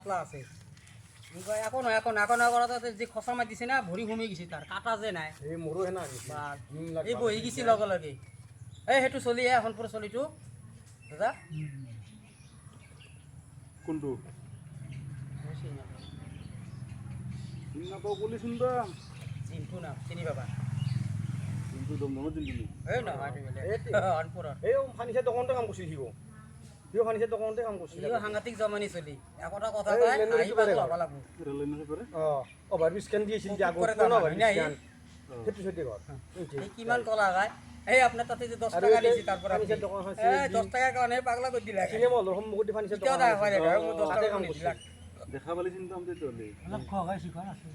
পাতলা আছে এখন এখন এখন কৰাতে যি খচা মাৰি দিছে না ভৰি ঘুমি গৈছে তাৰ কাটা যে নাই এই মোৰো হেনা এই বহি গৈছে লগে লগে এই সেইটো চলি সোণপুৰ চলিটো দাদা কোনটো নাপাওঁ বুলি চিন্তা জিন্টু নাম চিনি পাবা কিন্তু দমদমত দিলি এই নহয় সোণপুৰত এই ফাৰ্নিচাৰ দোকানতে কাম কৰিছিল সিও ফাৰ্নিচাৰ দোকানতে কাম কৰিছিল ইও সাংঘাতিক জমানি চলি একোটা কথা কয় আহি পাব হ'ব লাগব ৰেললাইনত কৰে অভাৰব্ৰিজ কেন দিছিল যে আগত কৰে সেইটো সৈতে ঘৰ এই কিমান কলা গায় এই আপোনাৰ তাতে যে 10 টাকা দিছি তাৰ পৰা ফাৰ্নিচাৰ দোকান আছে 10 টাকা কাৰণে পাগলা কৰি দিলা চিনেমা হলৰ সন্মুখত ফাৰ্নিচাৰ কিয় দোকান নাই হয় মোৰ 10 তাতে টাকা কাম নিদিলা দেখা পালি চিন্তা আমি তোলে অলপ খগাই শিখন আছে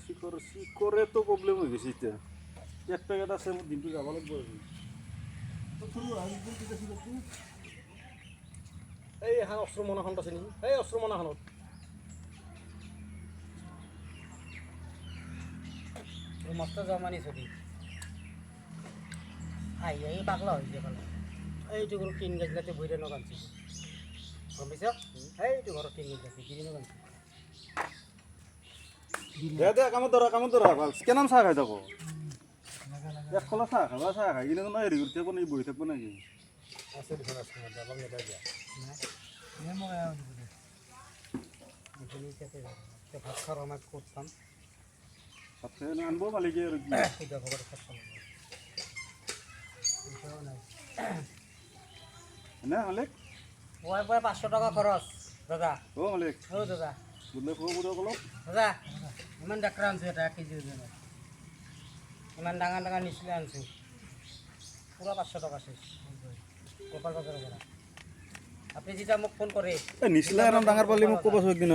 শিকৰে তো প্ৰব্লেম হৈ গৈছে এতিয়া এক পেকেট আছে মোৰ দিনটো যাব লাগিব এই এখন অস্ত্ৰমনাখনত আছে নেকি এই অস্ত্ৰমনাখনত মস্ত জমানি চলি এই পাগলা হৈছে মানে এইটো ঘৰত 3 গাজলাতে বহিৰে নগানছি গম পাইছ এইটো ঘৰত 3 গাজলাতে গিৰি নগানছি দে কামত ধৰা ভাল কেনাম চাহ খাই থাকো এক খলা চাহ খাই কিনে নহয় হেৰি কৰি থাকিব নেকি বহি থাকিব নেকি আছে দেখোন আছে অলপ নেদাই দিয়া ভাত খাওয়ার আমার করতাম তাতে আনব মালিকে আৰু কি না মালিক ওই বয় 500 টাকা খরচ দাদা ও মালিক ও দাদা বুঝলে ফুড়ো অলপ দাদা ইমান ডাক্তার আনছো এটা 1 কেজি ওজন ইমান ডাঙৰ ডাঙৰ নিচলে আনছো পুৰা 500 টাকা শেষ গোপাল বাজাৰেৰ পৰা আপনি যেটা মোক ফোন কৰে নিচলা এৰম ডাঙৰ পালি মোক ক'ব একদিন